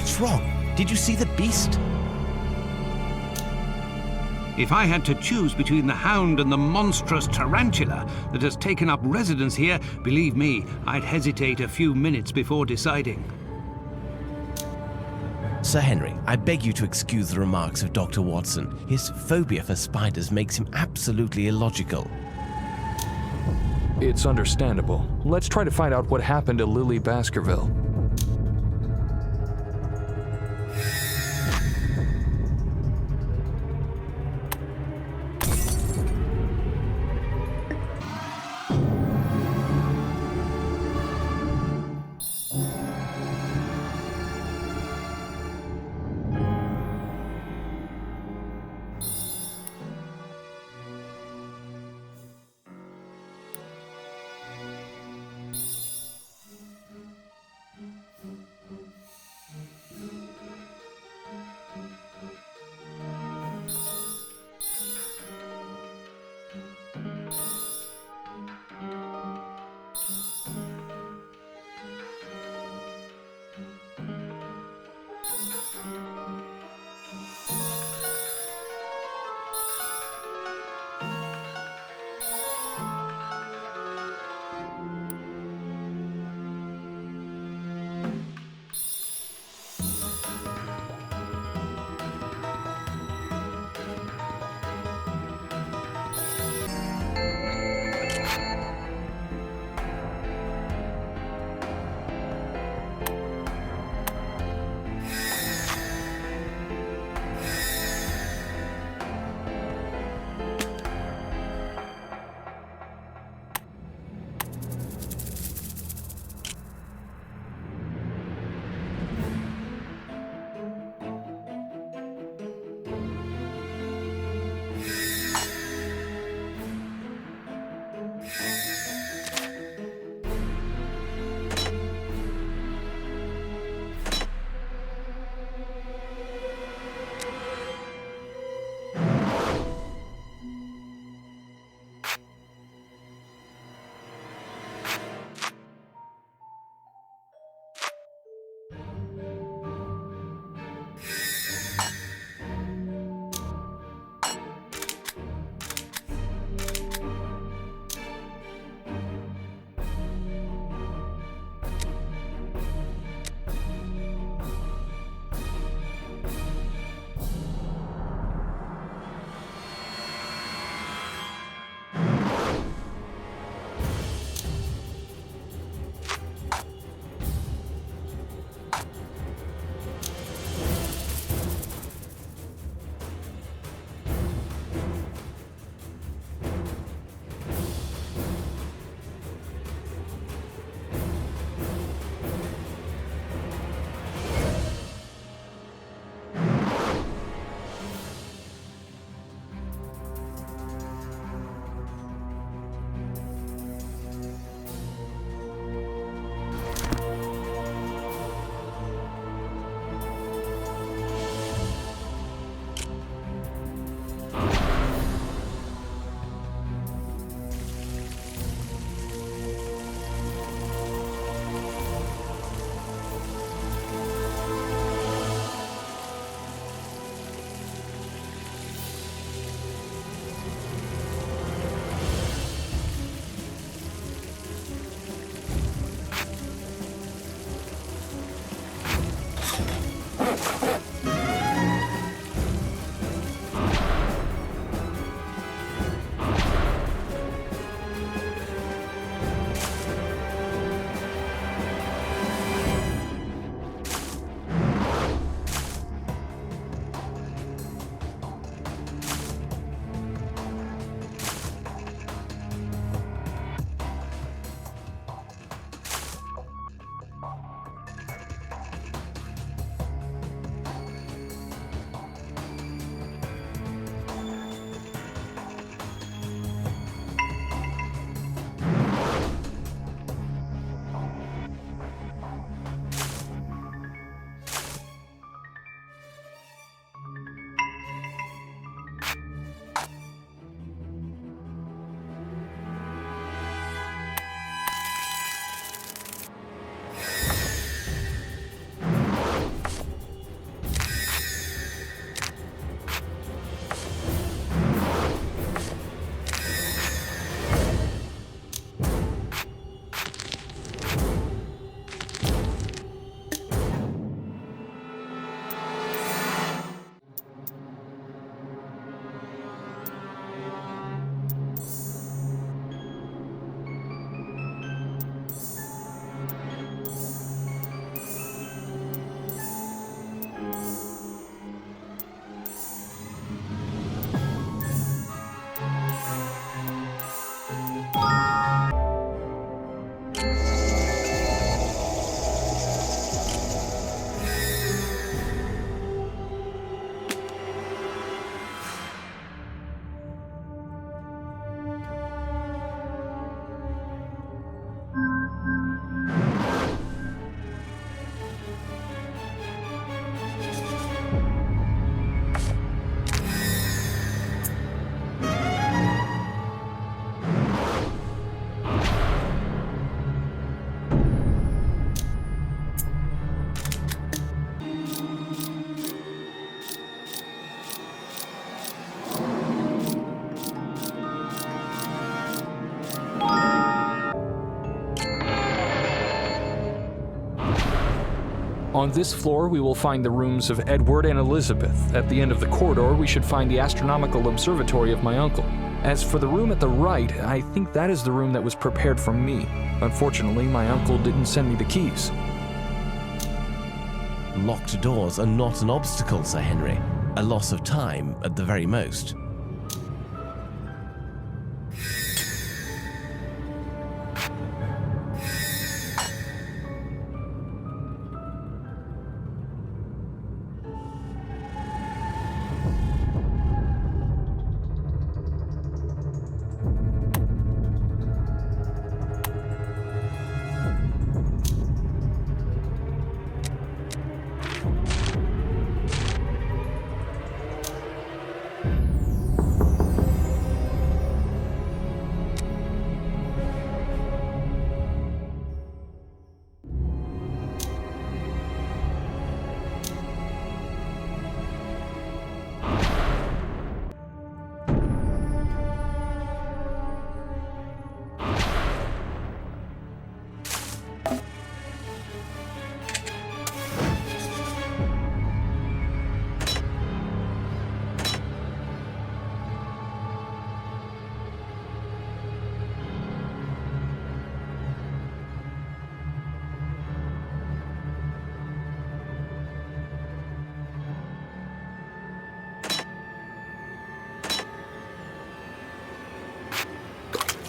What's wrong? Did you see the beast? If I had to choose between the hound and the monstrous tarantula that has taken up residence here, believe me, I'd hesitate a few minutes before deciding. Sir Henry, I beg you to excuse the remarks of Dr. Watson. His phobia for spiders makes him absolutely illogical. It's understandable. Let's try to find out what happened to Lily Baskerville. On this floor, we will find the rooms of Edward and Elizabeth. At the end of the corridor, we should find the astronomical observatory of my uncle. As for the room at the right, I think that is the room that was prepared for me. Unfortunately, my uncle didn't send me the keys. Locked doors are not an obstacle, Sir Henry. A loss of time, at the very most.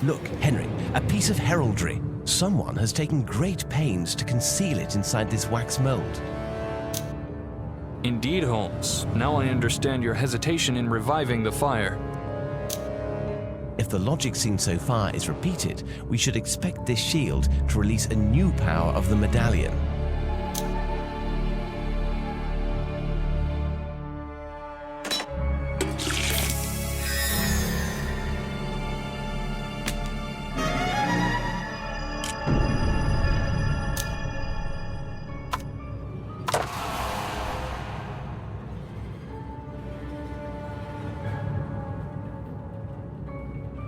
Look, Henry, a piece of heraldry. Someone has taken great pains to conceal it inside this wax mold. Indeed, Holmes. Now I understand your hesitation in reviving the fire. If the logic seen so far is repeated, we should expect this shield to release a new power of the medallion.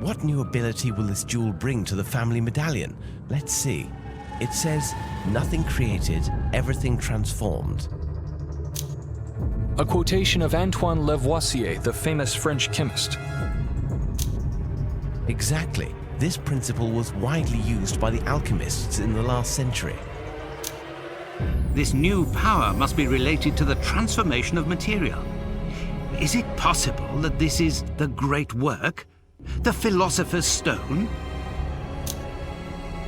What new ability will this jewel bring to the family medallion? Let's see. It says, nothing created, everything transformed. A quotation of Antoine Lavoisier, the famous French chemist. Exactly. This principle was widely used by the alchemists in the last century. This new power must be related to the transformation of material. Is it possible that this is the great work? The Philosopher's Stone?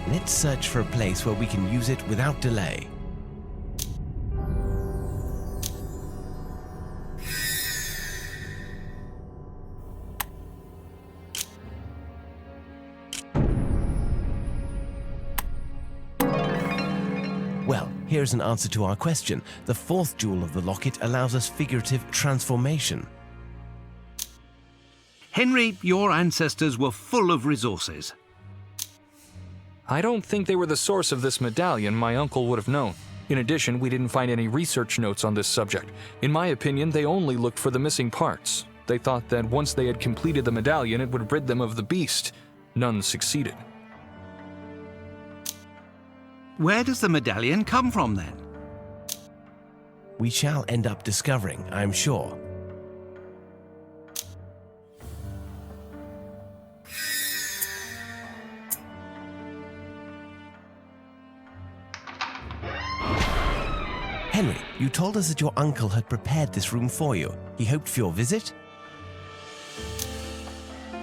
Let's search for a place where we can use it without delay. Well, here's an answer to our question. The fourth jewel of the locket allows us figurative transformation. Henry, your ancestors were full of resources. I don't think they were the source of this medallion. My uncle would have known. In addition, we didn't find any research notes on this subject. In my opinion, they only looked for the missing parts. They thought that once they had completed the medallion, it would rid them of the beast. None succeeded. Where does the medallion come from, then? We shall end up discovering, I'm sure. Henry, you told us that your uncle had prepared this room for you. He hoped for your visit?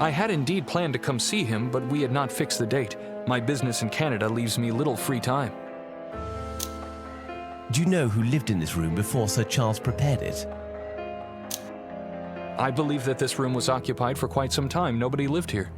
I had indeed planned to come see him, but we had not fixed the date. My business in Canada leaves me little free time. Do you know who lived in this room before Sir Charles prepared it? I believe that this room was occupied for quite some time. Nobody lived here.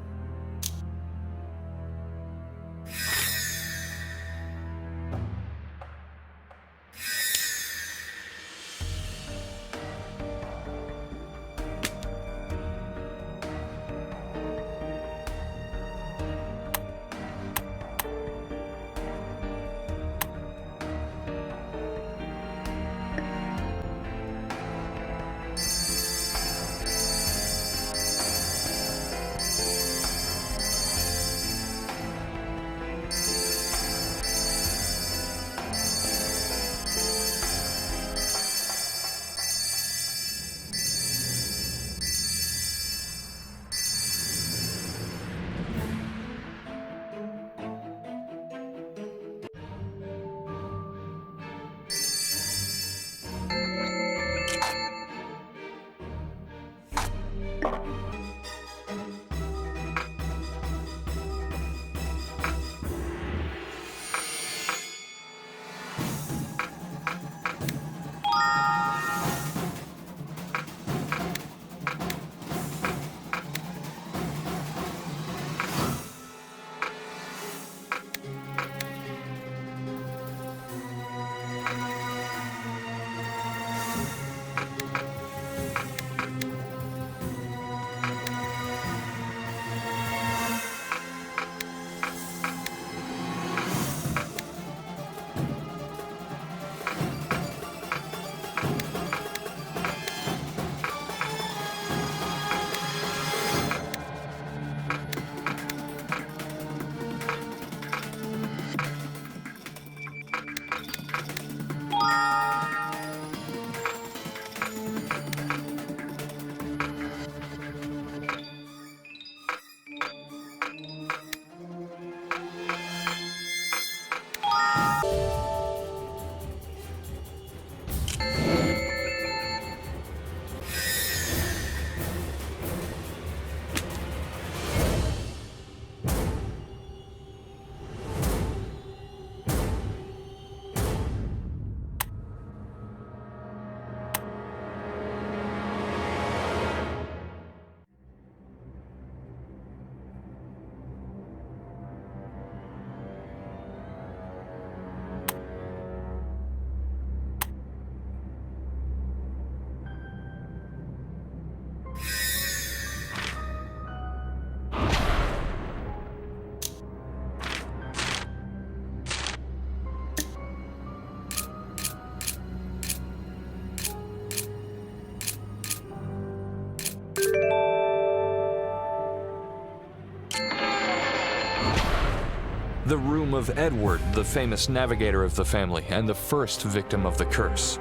The room of Edward, the famous navigator of the family and the first victim of the curse.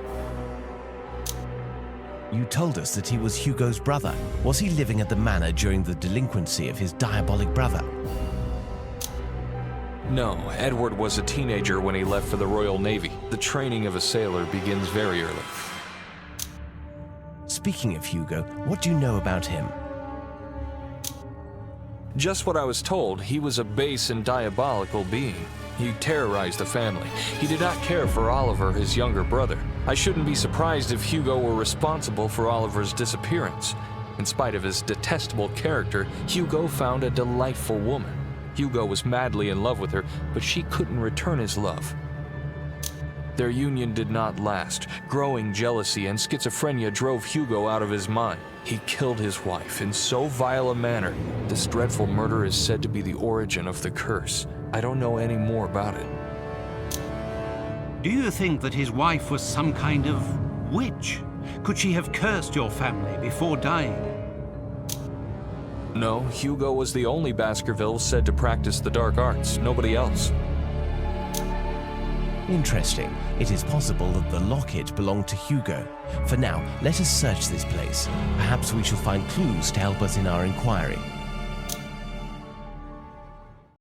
You told us that he was Hugo's brother. Was he living at the manor during the delinquency of his diabolic brother? No, Edward was a teenager when he left for the Royal Navy. The training of a sailor begins very early. Speaking of Hugo, what do you know about him? Just what I was told. He was a base and diabolical being. He terrorized the family. He did not care for Oliver, his younger brother. I shouldn't be surprised if Hugo were responsible for Oliver's disappearance. In spite of his detestable character, Hugo found a delightful woman. Hugo was madly in love with her, but she couldn't return his love. Their union did not last. Growing jealousy and schizophrenia drove Hugo out of his mind. He killed his wife in so vile a manner. This dreadful murder is said to be the origin of the curse. I don't know any more about it. Do you think that his wife was some kind of witch? Could she have cursed your family before dying? No, Hugo was the only Baskerville said to practice the dark arts. Nobody else. Interesting. It is possible that the locket belonged to Hugo. For now, let us search this place. Perhaps we shall find clues to help us in our inquiry.